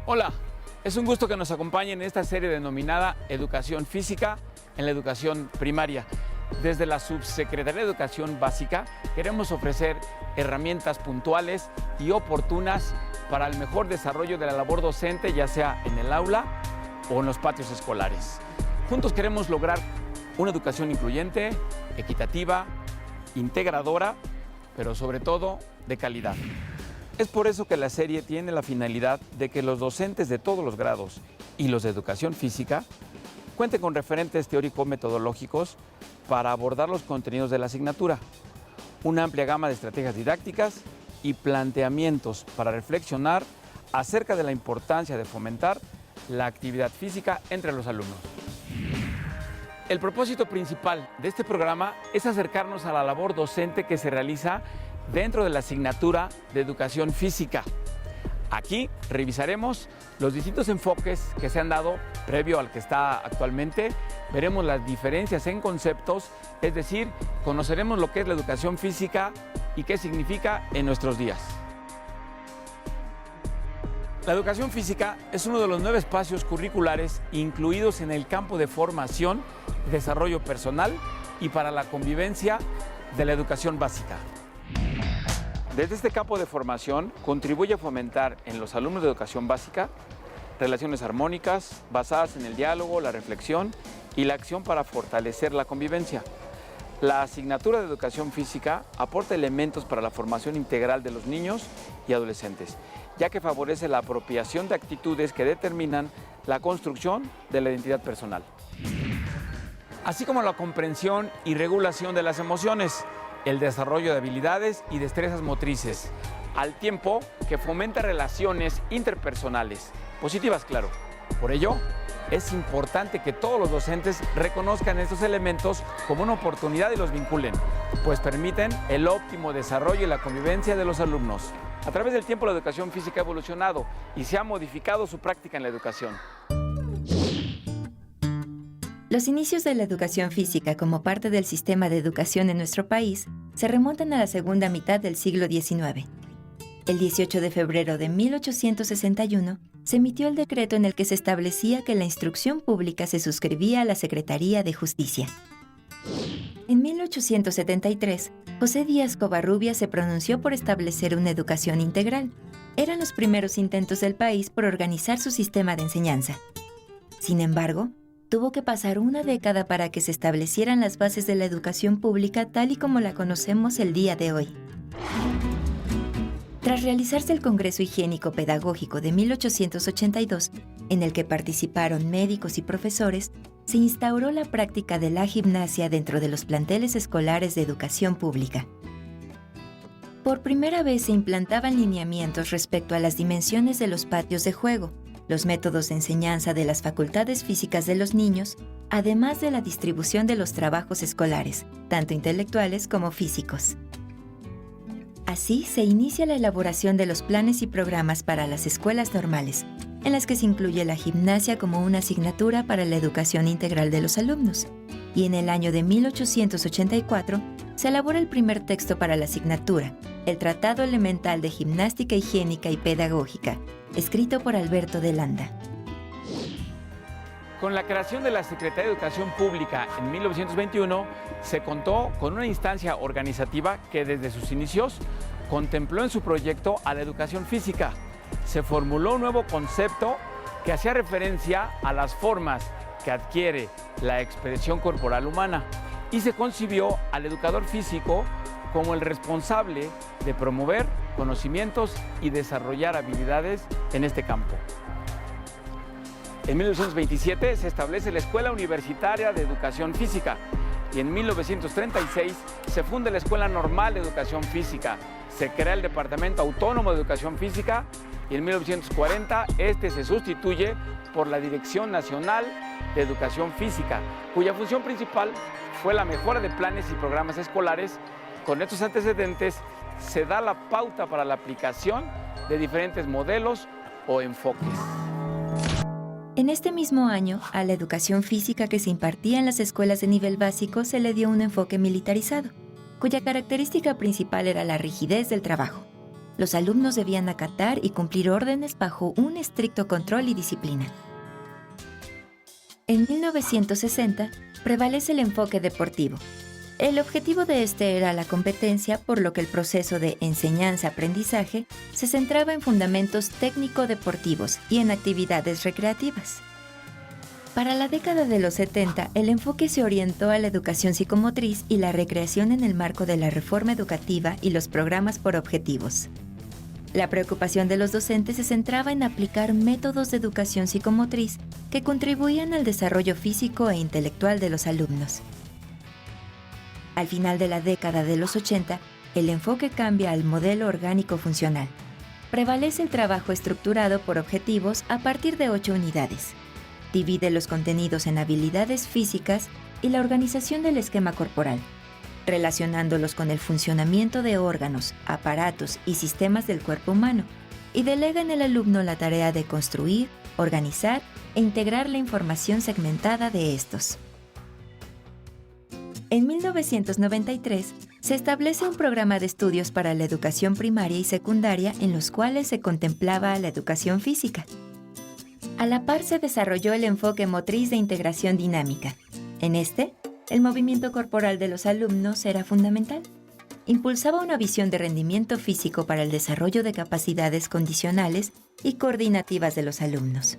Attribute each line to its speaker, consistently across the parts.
Speaker 1: Hola, es un gusto que nos acompañen en esta serie denominada Educación Física en la Educación Primaria. Desde la Subsecretaría de Educación Básica queremos ofrecer herramientas puntuales y oportunas para el mejor desarrollo de la labor docente, ya sea en el aula o en los patios escolares. Juntos queremos lograr una educación incluyente, equitativa, integradora, pero sobre todo de calidad. Es por eso que la serie tiene la finalidad de que los docentes de todos los grados y los de educación física cuenten con referentes teórico-metodológicos para abordar los contenidos de la asignatura, una amplia gama de estrategias didácticas y planteamientos para reflexionar acerca de la importancia de fomentar la actividad física entre los alumnos. El propósito principal de este programa es acercarnos a la labor docente que se realiza dentro de la asignatura de Educación Física. Aquí revisaremos los distintos enfoques que se han dado previo al que está actualmente, veremos las diferencias en conceptos, es decir, conoceremos lo que es la educación física y qué significa en nuestros días. La educación física es uno de los 9 espacios curriculares incluidos en el campo de formación, desarrollo personal y para la convivencia de la educación básica. Desde este campo de formación contribuye a fomentar en los alumnos de educación básica relaciones armónicas basadas en el diálogo, la reflexión y la acción para fortalecer la convivencia. La asignatura de educación física aporta elementos para la formación integral de los niños y adolescentes, ya que favorece la apropiación de actitudes que determinan la construcción de la identidad personal, así como la comprensión y regulación de las emociones, el desarrollo de habilidades y destrezas motrices, al tiempo que fomenta relaciones interpersonales, positivas, claro. Por ello, es importante que todos los docentes reconozcan estos elementos como una oportunidad y los vinculen, pues permiten el óptimo desarrollo y la convivencia de los alumnos. A través del tiempo, la educación física ha evolucionado y se ha modificado su práctica en la educación.
Speaker 2: Los inicios de la educación física como parte del sistema de educación en nuestro país se remontan a la segunda mitad del siglo XIX. El 18 de febrero de 1861 se emitió el decreto en el que se establecía que la instrucción pública se suscribía a la Secretaría de Justicia. En 1873, José Díaz Covarrubias se pronunció por establecer una educación integral. Eran los primeros intentos del país por organizar su sistema de enseñanza. Sin embargo, tuvo que pasar una década para que se establecieran las bases de la educación pública tal y como la conocemos el día de hoy. Tras realizarse el Congreso Higiénico Pedagógico de 1882, en el que participaron médicos y profesores, se instauró la práctica de la gimnasia dentro de los planteles escolares de educación pública. Por primera vez se implantaban lineamientos respecto a las dimensiones de los patios de juego, los métodos de enseñanza de las facultades físicas de los niños, además de la distribución de los trabajos escolares, tanto intelectuales como físicos. Así se inicia la elaboración de los planes y programas para las escuelas normales, en las que se incluye la gimnasia como una asignatura para la educación integral de los alumnos. Y en el año de 1884 se elabora el primer texto para la asignatura, el Tratado Elemental de Gimnástica Higiénica y Pedagógica, escrito por Alberto de Landa.
Speaker 1: Con la creación de la Secretaría de Educación Pública en 1921, se contó con una instancia organizativa que desde sus inicios contempló en su proyecto a la educación física. Se formuló un nuevo concepto que hacía referencia a las formas que adquiere la expresión corporal humana y se concibió al educador físico como el responsable de promover conocimientos y desarrollar habilidades en este campo. En 1927 se establece la Escuela Universitaria de Educación Física y en 1936 se funda la Escuela Normal de Educación Física. Se crea el Departamento Autónomo de Educación Física y en 1940 este se sustituye por la Dirección Nacional de Educación Física, cuya función principal fue la mejora de planes y programas escolares. Con estos antecedentes se da la pauta para la aplicación de diferentes modelos o enfoques.
Speaker 2: En este mismo año, a la educación física que se impartía en las escuelas de nivel básico se le dio un enfoque militarizado, cuya característica principal era la rigidez del trabajo. Los alumnos debían acatar y cumplir órdenes bajo un estricto control y disciplina. En 1960, prevalece el enfoque deportivo. El objetivo de este era la competencia, por lo que el proceso de enseñanza-aprendizaje se centraba en fundamentos técnico-deportivos y en actividades recreativas. Para la década de los 70, el enfoque se orientó a la educación psicomotriz y la recreación en el marco de la reforma educativa y los programas por objetivos. La preocupación de los docentes se centraba en aplicar métodos de educación psicomotriz que contribuían al desarrollo físico e intelectual de los alumnos. Al final de la década de los 80, el enfoque cambia al modelo orgánico funcional. Prevalece el trabajo estructurado por objetivos a partir de 8 unidades. Divide los contenidos en habilidades físicas y la organización del esquema corporal, relacionándolos con el funcionamiento de órganos, aparatos y sistemas del cuerpo humano, y delega en el alumno la tarea de construir, organizar e integrar la información segmentada de estos. En 1993, se establece un programa de estudios para la educación primaria y secundaria en los cuales se contemplaba la educación física. A la par se desarrolló el enfoque motriz de integración dinámica. En este, el movimiento corporal de los alumnos era fundamental. Impulsaba una visión de rendimiento físico para el desarrollo de capacidades condicionales y coordinativas de los alumnos.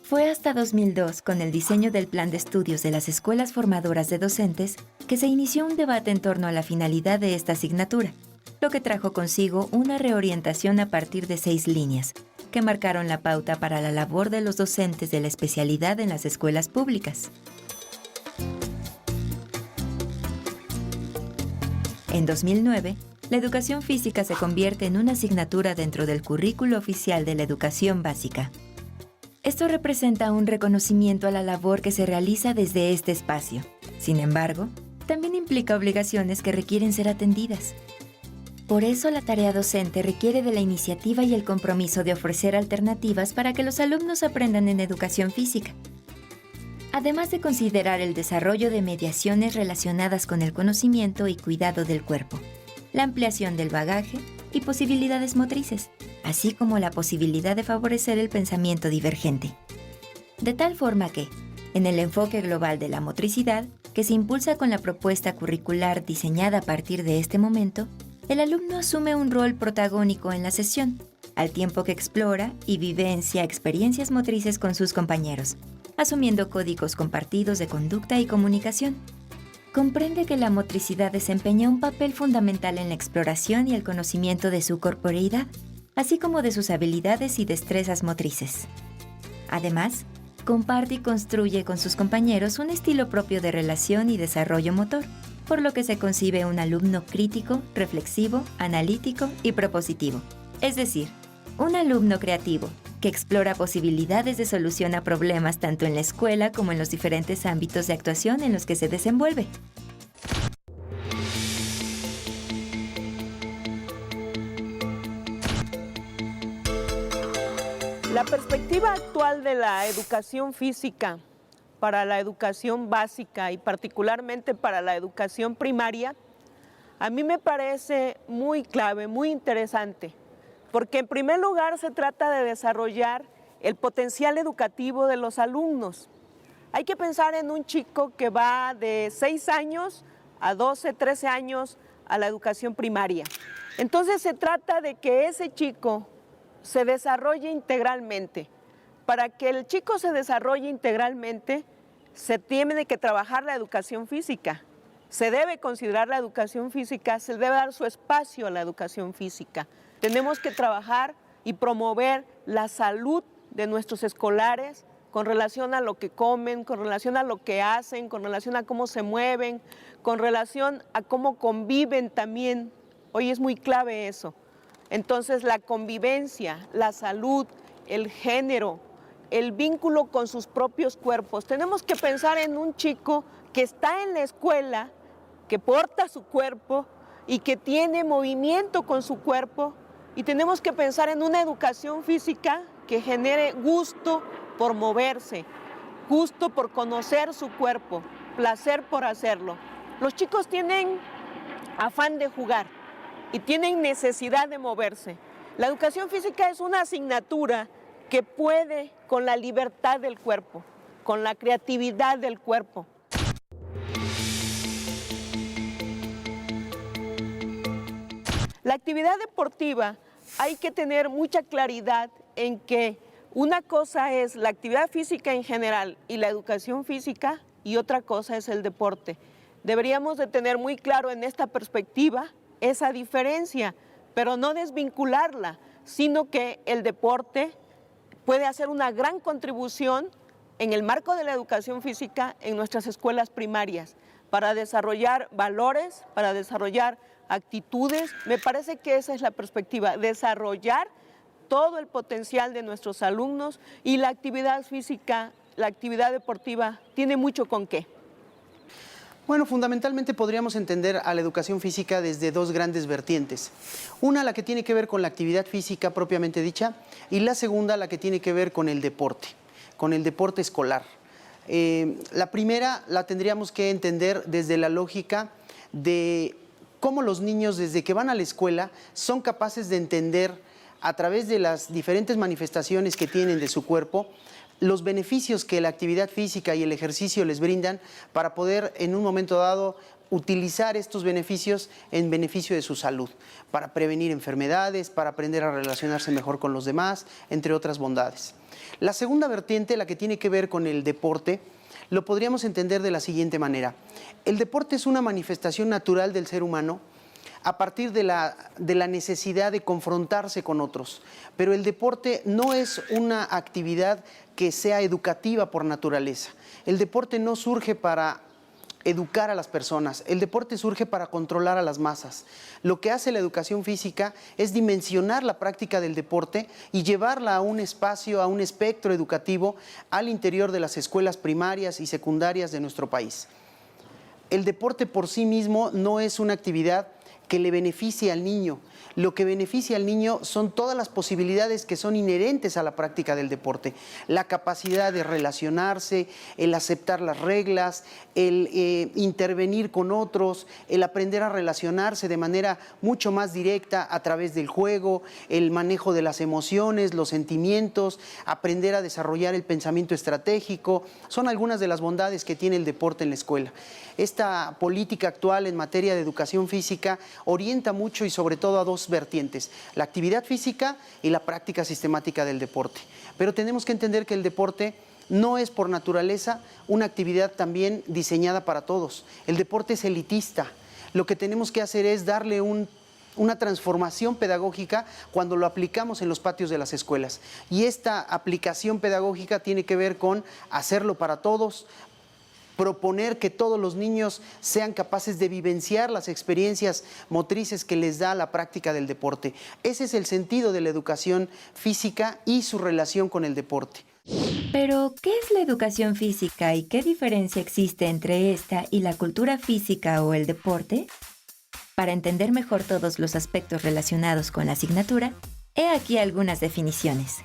Speaker 2: Fue hasta 2002, con el diseño del plan de estudios de las escuelas formadoras de docentes, que se inició un debate en torno a la finalidad de esta asignatura, lo que trajo consigo una reorientación a partir de 6 líneas, que marcaron la pauta para la labor de los docentes de la especialidad en las escuelas públicas. En 2009, la educación física se convierte en una asignatura dentro del currículo oficial de la educación básica. Esto representa un reconocimiento a la labor que se realiza desde este espacio. Sin embargo, también implica obligaciones que requieren ser atendidas. Por eso, la tarea docente requiere de la iniciativa y el compromiso de ofrecer alternativas para que los alumnos aprendan en educación física. Además de considerar el desarrollo de mediaciones relacionadas con el conocimiento y cuidado del cuerpo, la ampliación del bagaje y posibilidades motrices, así como la posibilidad de favorecer el pensamiento divergente. De tal forma que, en el enfoque global de la motricidad, que se impulsa con la propuesta curricular diseñada a partir de este momento, el alumno asume un rol protagónico en la sesión, al tiempo que explora y vivencia experiencias motrices con sus compañeros, asumiendo códigos compartidos de conducta y comunicación. Comprende que la motricidad desempeña un papel fundamental en la exploración y el conocimiento de su corporeidad, así como de sus habilidades y destrezas motrices. Además, comparte y construye con sus compañeros un estilo propio de relación y desarrollo motor, por lo que se concibe un alumno crítico, reflexivo, analítico y propositivo, es decir, un alumno creativo, que explora posibilidades de solución a problemas tanto en la escuela como en los diferentes ámbitos de actuación en los que se desenvuelve.
Speaker 3: La perspectiva actual de la educación física para la educación básica y particularmente para la educación primaria, a mí me parece muy clave, muy interesante. Porque en primer lugar se trata de desarrollar el potencial educativo de los alumnos. Hay que pensar en un chico que va de 6 años a 12, 13 años a la educación primaria. Entonces se trata de que ese chico se desarrolle integralmente. Para que el chico se desarrolle integralmente, se tiene que trabajar la educación física. Se debe considerar la educación física, se debe dar su espacio a la educación física. Tenemos que trabajar y promover la salud de nuestros escolares con relación a lo que comen, con relación a lo que hacen, con relación a cómo se mueven, con relación a cómo conviven también. Hoy es muy clave eso, Entonces la convivencia, la salud, el género, el vínculo con sus propios cuerpos. Tenemos que pensar en un chico que está en la escuela, que porta su cuerpo y que tiene movimiento con su cuerpo. Y tenemos que pensar en una educación física que genere gusto por moverse, gusto por conocer su cuerpo, placer por hacerlo. Los chicos tienen afán de jugar y tienen necesidad de moverse. La educación física es una asignatura que puede con la libertad del cuerpo, con la creatividad del cuerpo. La actividad deportiva hay que tener mucha claridad en que una cosa es la actividad física en general y la educación física y otra cosa es el deporte. Deberíamos de tener muy claro en esta perspectiva esa diferencia, pero no desvincularla, sino que el deporte puede hacer una gran contribución en el marco de la educación física en nuestras escuelas primarias para desarrollar valores, para desarrollar actitudes. Me parece que esa es la perspectiva, desarrollar todo el potencial de nuestros alumnos, y la actividad física, la actividad deportiva tiene mucho con qué.
Speaker 4: Bueno, fundamentalmente podríamos entender a la educación física desde dos grandes vertientes. Una, la que tiene que ver con la actividad física propiamente dicha, y la segunda, la que tiene que ver con el deporte escolar. La primera la tendríamos que entender desde la lógica de cómo los niños, desde que van a la escuela, son capaces de entender a través de las diferentes manifestaciones que tienen de su cuerpo, los beneficios que la actividad física y el ejercicio les brindan para poder en un momento dado utilizar estos beneficios en beneficio de su salud, para prevenir enfermedades, para aprender a relacionarse mejor con los demás, entre otras bondades. La segunda vertiente, la que tiene que ver con el deporte, lo podríamos entender de la siguiente manera. El deporte es una manifestación natural del ser humano a partir de la necesidad de confrontarse con otros. Pero el deporte no es una actividad que sea educativa por naturaleza. El deporte no surge para educar a las personas, el deporte surge para controlar a las masas. Lo que hace la educación física es dimensionar la práctica del deporte y llevarla a un espacio, a un espectro educativo al interior de las escuelas primarias y secundarias de nuestro país. El deporte por sí mismo no es una actividad que le beneficie al niño. Lo que beneficia al niño son todas las posibilidades que son inherentes a la práctica del deporte. La capacidad de relacionarse, el aceptar las reglas, el intervenir con otros, el aprender a relacionarse de manera mucho más directa a través del juego, el manejo de las emociones, los sentimientos, aprender a desarrollar el pensamiento estratégico. Son algunas de las bondades que tiene el deporte en la escuela. Esta política actual en materia de educación física orienta mucho y sobre todo a dos vertientes, la actividad física y la práctica sistemática del deporte. Pero tenemos que entender que el deporte no es por naturaleza una actividad también diseñada para todos. El deporte es elitista. Lo que tenemos que hacer es darle una transformación pedagógica cuando lo aplicamos en los patios de las escuelas. Y esta aplicación pedagógica tiene que ver con hacerlo para todos, proponer que todos los niños sean capaces de vivenciar las experiencias motrices que les da la práctica del deporte. Ese es el sentido de la educación física y su relación con el deporte.
Speaker 2: Pero, ¿qué es la educación física y qué diferencia existe entre esta y la cultura física o el deporte? Para entender mejor todos los aspectos relacionados con la asignatura, he aquí algunas definiciones.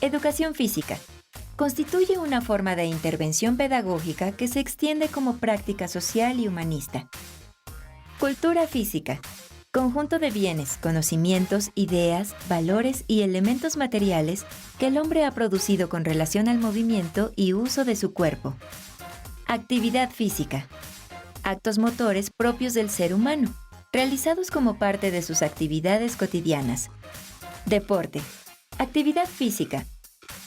Speaker 2: Educación física. Constituye una forma de intervención pedagógica que se extiende como práctica social y humanista. Cultura física. Conjunto de bienes, conocimientos, ideas, valores y elementos materiales que el hombre ha producido con relación al movimiento y uso de su cuerpo. Actividad física. Actos motores propios del ser humano, realizados como parte de sus actividades cotidianas. Deporte. Actividad física.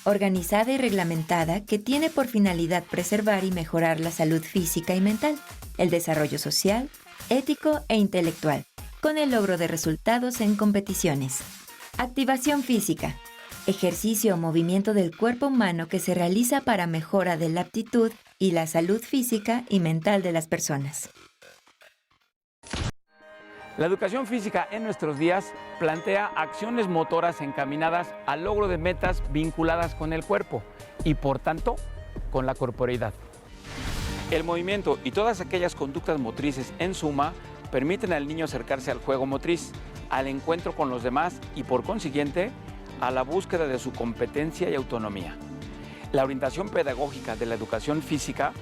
Speaker 2: Organizada y reglamentada que tiene por finalidad preservar y mejorar la salud física y mental, el desarrollo social, ético e intelectual, con el logro de resultados en competiciones. Activación física. Ejercicio o movimiento del cuerpo humano que se realiza para mejora de la aptitud y la salud física y mental de las personas.
Speaker 1: La educación física en nuestros días plantea acciones motoras encaminadas al logro de metas vinculadas con el cuerpo y, por tanto, con la corporeidad. El movimiento y todas aquellas conductas motrices, en suma, permiten al niño acercarse al juego motriz, al encuentro con los demás y, por consiguiente, a la búsqueda de su competencia y autonomía. La orientación pedagógica de la educación física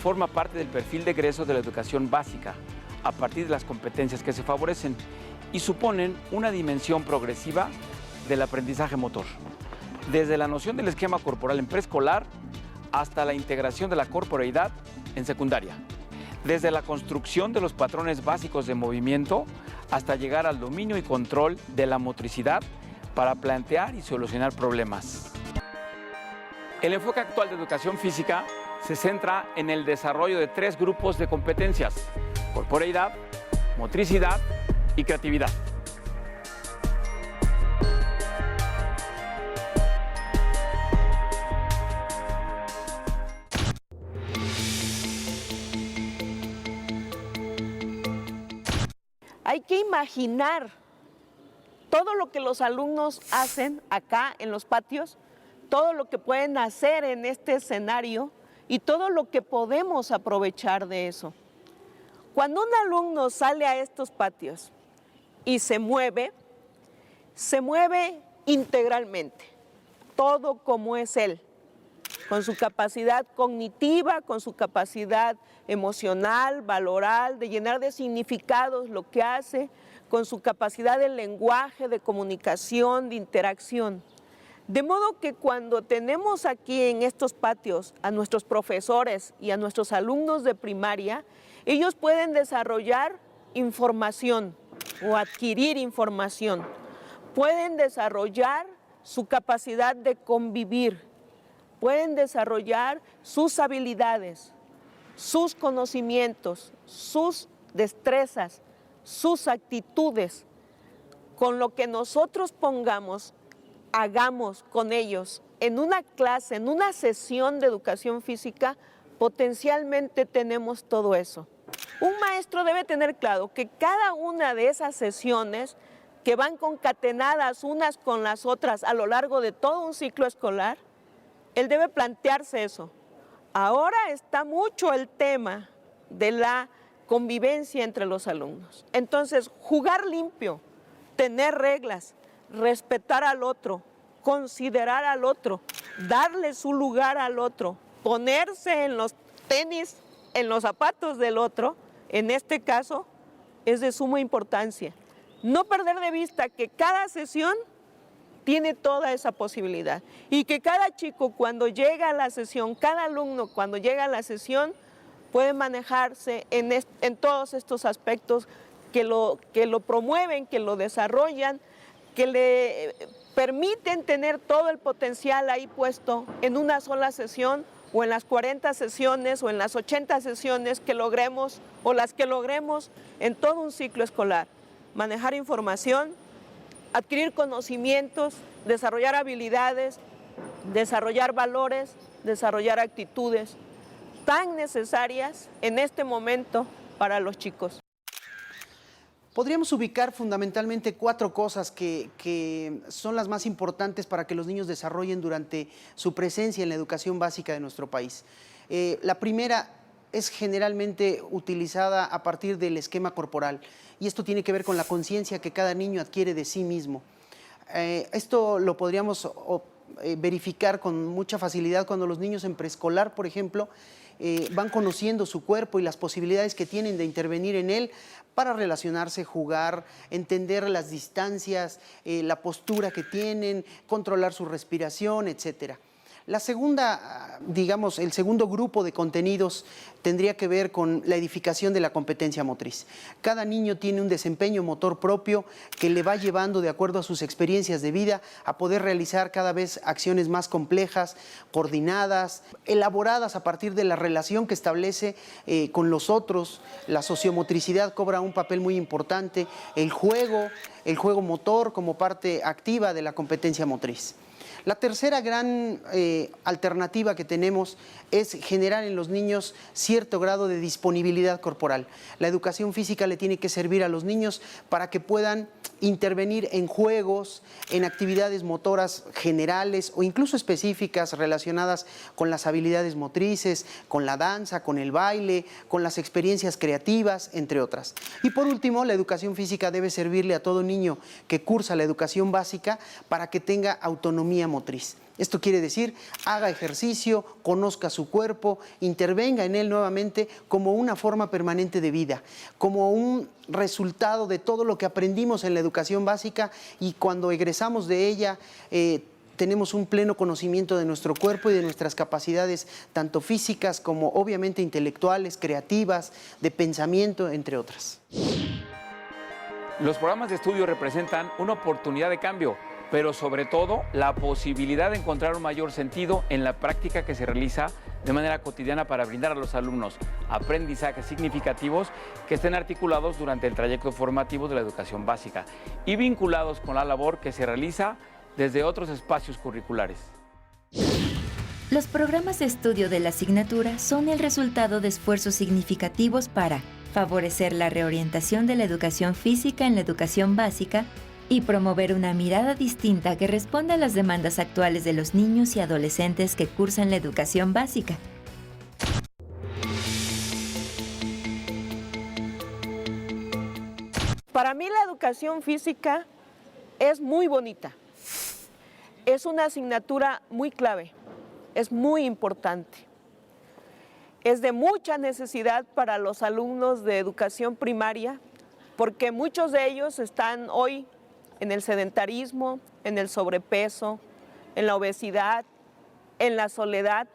Speaker 1: forma parte del perfil de egreso de la educación básica, a partir de las competencias que se favorecen y suponen una dimensión progresiva del aprendizaje motor. Desde la noción del esquema corporal en preescolar hasta la integración de la corporeidad en secundaria. Desde la construcción de los patrones básicos de movimiento hasta llegar al dominio y control de la motricidad para plantear y solucionar problemas. El enfoque actual de educación física se centra en el desarrollo de 3 grupos de competencias: corporeidad, motricidad y creatividad.
Speaker 3: Hay que imaginar todo lo que los alumnos hacen acá en los patios, todo lo que pueden hacer en este escenario y todo lo que podemos aprovechar de eso. Cuando un alumno sale a estos patios y se mueve integralmente, todo como es él, con su capacidad cognitiva, con su capacidad emocional, valoral, de llenar de significados lo que hace, con su capacidad de lenguaje, de comunicación, de interacción. De modo que cuando tenemos aquí en estos patios a nuestros profesores y a nuestros alumnos de primaria, ellos pueden desarrollar información o adquirir información, pueden desarrollar su capacidad de convivir, pueden desarrollar sus habilidades, sus conocimientos, sus destrezas, sus actitudes. Con lo que nosotros pongamos, hagamos con ellos en una clase, en una sesión de educación física, potencialmente tenemos todo eso. Un maestro debe tener claro que cada una de esas sesiones que van concatenadas unas con las otras a lo largo de todo un ciclo escolar, él debe plantearse eso. Ahora está mucho el tema de la convivencia entre los alumnos. Entonces, jugar limpio, tener reglas, respetar al otro, considerar al otro, darle su lugar al otro, ponerse en los tenis, en los zapatos del otro, en este caso, es de suma importancia. No perder de vista que cada sesión tiene toda esa posibilidad y que cada chico cuando llega a la sesión, cada alumno cuando llega a la sesión puede manejarse en todos estos aspectos que lo promueven, que lo desarrollan, que le permiten tener todo el potencial ahí puesto en una sola sesión o en las 40 sesiones o en las 80 sesiones que logremos o las que logremos en todo un ciclo escolar. Manejar información, adquirir conocimientos, desarrollar habilidades, desarrollar valores, desarrollar actitudes tan necesarias en este momento para los chicos.
Speaker 4: Podríamos ubicar fundamentalmente 4 cosas que son las más importantes para que los niños desarrollen durante su presencia en la educación básica de nuestro país. La primera es generalmente utilizada a partir del esquema corporal y esto tiene que ver con la conciencia que cada niño adquiere de sí mismo. Esto lo podríamos verificar con mucha facilidad cuando los niños en preescolar, por ejemplo, van conociendo su cuerpo y las posibilidades que tienen de intervenir en él para relacionarse, jugar, entender las distancias, la postura que tienen, controlar su respiración, etcétera. La segunda, digamos, el segundo grupo de contenidos tendría que ver con la edificación de la competencia motriz. Cada niño tiene un desempeño motor propio que le va llevando, de acuerdo a sus experiencias de vida, a poder realizar cada vez acciones más complejas, coordinadas, elaboradas a partir de la relación que establece con los otros. La sociomotricidad cobra un papel muy importante, el juego motor como parte activa de la competencia motriz. La tercera gran alternativa que tenemos es generar en los niños cierto grado de disponibilidad corporal. La educación física le tiene que servir a los niños para que puedan intervenir en juegos, en actividades motoras generales o incluso específicas relacionadas con las habilidades motrices, con la danza, con el baile, con las experiencias creativas, entre otras. Y por último, la educación física debe servirle a todo niño que cursa la educación básica para que tenga autonomía motriz. Esto quiere decir, haga ejercicio, conozca su cuerpo, intervenga en él nuevamente como una forma permanente de vida, como un resultado de todo lo que aprendimos en la educación básica y cuando egresamos de ella tenemos un pleno conocimiento de nuestro cuerpo y de nuestras capacidades, tanto físicas como obviamente intelectuales, creativas, de pensamiento, entre otras.
Speaker 1: Los programas de estudio representan una oportunidad de cambio, pero sobre todo la posibilidad de encontrar un mayor sentido en la práctica que se realiza de manera cotidiana para brindar a los alumnos aprendizajes significativos que estén articulados durante el trayecto formativo de la educación básica y vinculados con la labor que se realiza desde otros espacios curriculares.
Speaker 2: Los programas de estudio de la asignatura son el resultado de esfuerzos significativos para favorecer la reorientación de la educación física en la educación básica y promover una mirada distinta que responda a las demandas actuales de los niños y adolescentes que cursan la educación básica.
Speaker 3: Para mí la educación física es muy bonita. Es una asignatura muy clave, es muy importante. Es de mucha necesidad para los alumnos de educación primaria, porque muchos de ellos están hoy en el sedentarismo, en el sobrepeso, en la obesidad, en la soledad,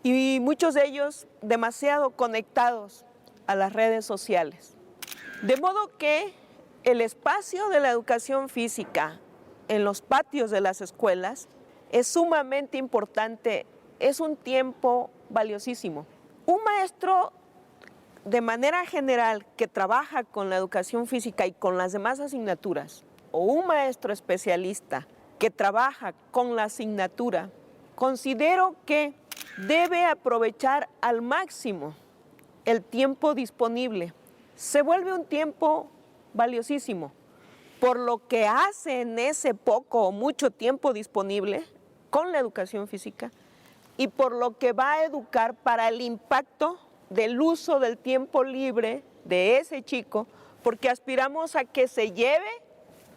Speaker 3: y muchos de ellos demasiado conectados a las redes sociales. De modo que el espacio de la educación física en los patios de las escuelas es sumamente importante, es un tiempo valiosísimo. Un maestro de manera general que trabaja con la educación física y con las demás asignaturas, o un maestro especialista que trabaja con la asignatura, considero que debe aprovechar al máximo el tiempo disponible. Se vuelve un tiempo valiosísimo por lo que hace en ese poco o mucho tiempo disponible con la educación física y por lo que va a educar para el impacto del uso del tiempo libre de ese chico, porque aspiramos a que se lleve,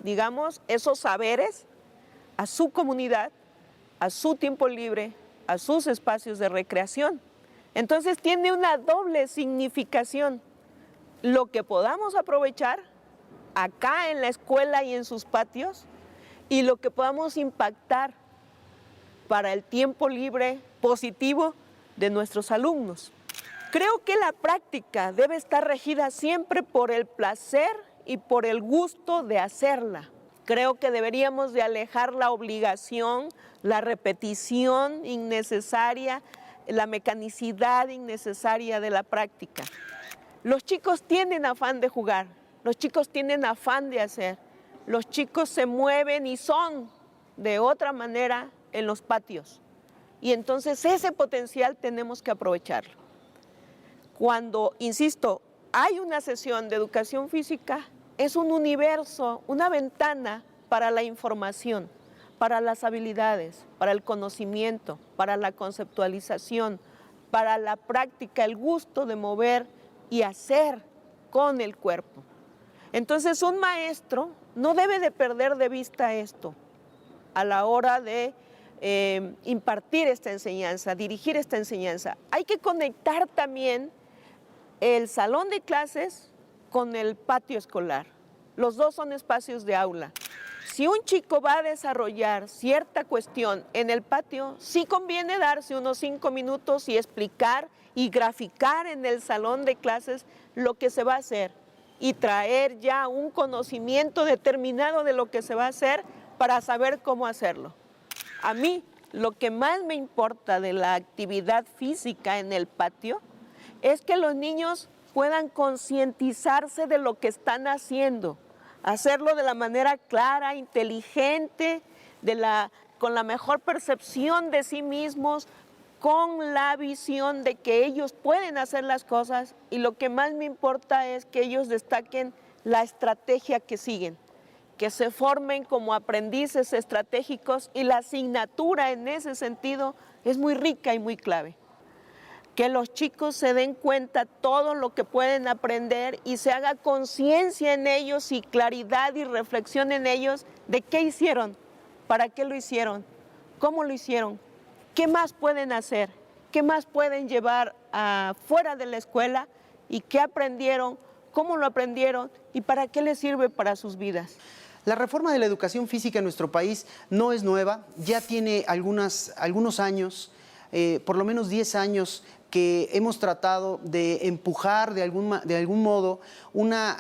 Speaker 3: digamos, esos saberes a su comunidad, a su tiempo libre, a sus espacios de recreación. Entonces tiene una doble significación. Lo que podamos aprovechar acá en la escuela y en sus patios y lo que podamos impactar para el tiempo libre positivo de nuestros alumnos. Creo que la práctica debe estar regida siempre por el placer y por el gusto de hacerla. Creo que deberíamos de alejar la obligación, la repetición innecesaria, la mecanicidad innecesaria de la práctica. Los chicos tienen afán de jugar, los chicos tienen afán de hacer, los chicos se mueven y son de otra manera en los patios. Y entonces ese potencial tenemos que aprovecharlo. Cuando, insisto, hay una sesión de educación física, es un universo, una ventana para la información, para las habilidades, para el conocimiento, para la conceptualización, para la práctica, el gusto de mover y hacer con el cuerpo. Entonces un maestro no debe de perder de vista esto a la hora de impartir esta enseñanza, dirigir esta enseñanza. Hay que conectar también el salón de clases con el patio escolar. Los dos son espacios de aula. Si un chico va a desarrollar cierta cuestión en el patio, sí conviene darse unos 5 minutos y explicar y graficar en el salón de clases lo que se va a hacer y traer ya un conocimiento determinado de lo que se va a hacer para saber cómo hacerlo. A mí, lo que más me importa de la actividad física en el patio es que los niños puedan concientizarse de lo que están haciendo, hacerlo de la manera clara, inteligente, de la con la mejor percepción de sí mismos, con la visión de que ellos pueden hacer las cosas, y lo que más me importa es que ellos destaquen la estrategia que siguen, que se formen como aprendices estratégicos, y la asignatura en ese sentido es muy rica y muy clave. Que los chicos se den cuenta todo lo que pueden aprender y se haga conciencia en ellos y claridad y reflexión en ellos de qué hicieron, para qué lo hicieron, cómo lo hicieron, qué más pueden hacer, qué más pueden llevar fuera de la escuela y qué aprendieron, cómo lo aprendieron y para qué les sirve para sus vidas.
Speaker 4: La reforma de la educación física en nuestro país no es nueva, ya tiene algunos años, por lo menos 10 años, que hemos tratado de empujar de algún modo una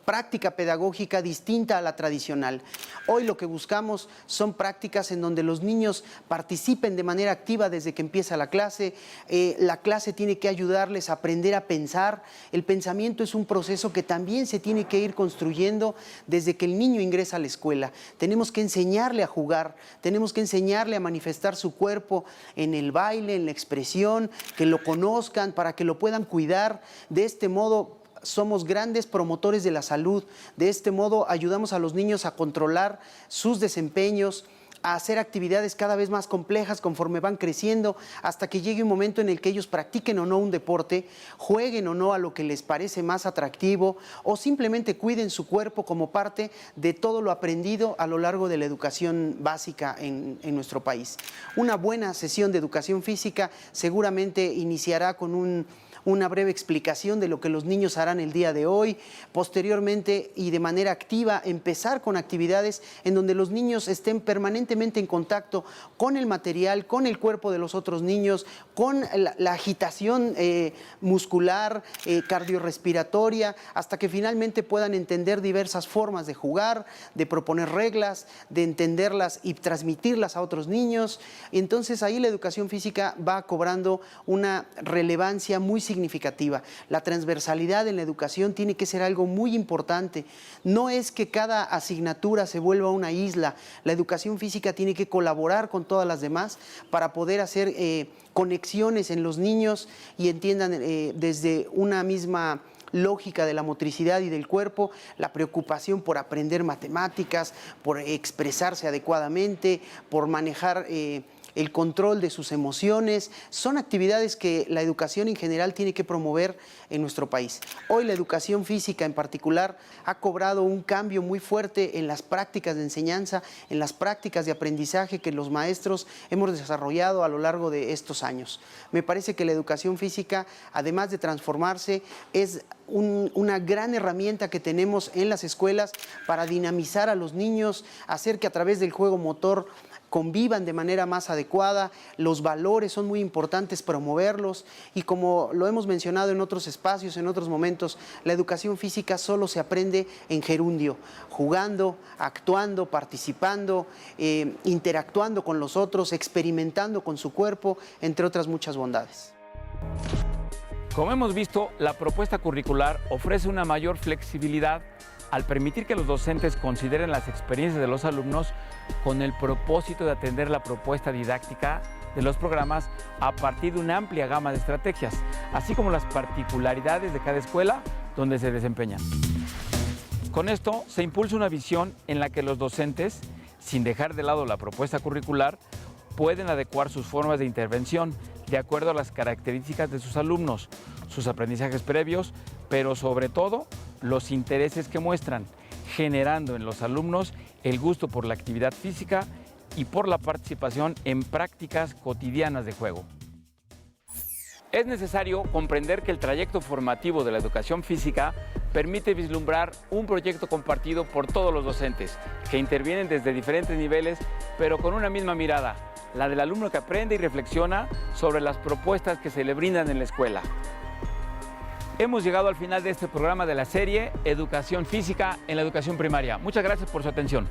Speaker 4: práctica pedagógica distinta a la tradicional. Hoy lo que buscamos son prácticas en donde los niños participen de manera activa desde que empieza la clase. La clase tiene que ayudarles a aprender a pensar. El pensamiento es un proceso que también se tiene que ir construyendo desde que el niño ingresa a la escuela. Tenemos que enseñarle a jugar, tenemos que enseñarle a manifestar su cuerpo en el baile, en la expresión, que lo conozcan para que lo puedan cuidar. De este modo somos grandes promotores de la salud. De este modo ayudamos a los niños a controlar sus desempeños, a hacer actividades cada vez más complejas conforme van creciendo, hasta que llegue un momento en el que ellos practiquen o no un deporte, jueguen o no a lo que les parece más atractivo, o simplemente cuiden su cuerpo como parte de todo lo aprendido a lo largo de la educación básica en nuestro país. Una buena sesión de educación física seguramente iniciará con una breve explicación de lo que los niños harán el día de hoy. Posteriormente y de manera activa, empezar con actividades en donde los niños estén permanentemente en contacto con el material, con el cuerpo de los otros niños, con la agitación muscular, cardiorrespiratoria, hasta que finalmente puedan entender diversas formas de jugar, de proponer reglas, de entenderlas y transmitirlas a otros niños. Entonces ahí la educación física va cobrando una relevancia muy significativa. La transversalidad en la educación tiene que ser algo muy importante. No es que cada asignatura se vuelva una isla. La educación física tiene que colaborar con todas las demás para poder hacer conexiones en los niños y entiendan desde una misma lógica de la motricidad y del cuerpo, la preocupación por aprender matemáticas, por expresarse adecuadamente, por manejar el control de sus emociones. Son actividades que la educación en general tiene que promover en nuestro país. Hoy la educación física en particular ha cobrado un cambio muy fuerte en las prácticas de enseñanza, en las prácticas de aprendizaje que los maestros hemos desarrollado a lo largo de estos años. Me parece que la educación física, además de transformarse, es una gran herramienta que tenemos en las escuelas para dinamizar a los niños, hacer que a través del juego motor convivan de manera más adecuada. Los valores son muy importantes, promoverlos, y como lo hemos mencionado en otros espacios, en otros momentos, la educación física solo se aprende en gerundio, jugando, actuando, participando, interactuando con los otros, experimentando con su cuerpo, entre otras muchas bondades.
Speaker 1: Como hemos visto, la propuesta curricular ofrece una mayor flexibilidad al permitir que los docentes consideren las experiencias de los alumnos con el propósito de atender la propuesta didáctica de los programas a partir de una amplia gama de estrategias, así como las particularidades de cada escuela donde se desempeñan. Con esto se impulsa una visión en la que los docentes, sin dejar de lado la propuesta curricular, pueden adecuar sus formas de intervención de acuerdo a las características de sus alumnos, sus aprendizajes previos, pero sobre todo los intereses que muestran, generando en los alumnos el gusto por la actividad física y por la participación en prácticas cotidianas de juego. Es necesario comprender que el trayecto formativo de la educación física permite vislumbrar un proyecto compartido por todos los docentes, que intervienen desde diferentes niveles, pero con una misma mirada, la del alumno que aprende y reflexiona sobre las propuestas que se le brindan en la escuela. Hemos llegado al final de este programa de la serie Educación Física en la Educación Primaria. Muchas gracias por su atención.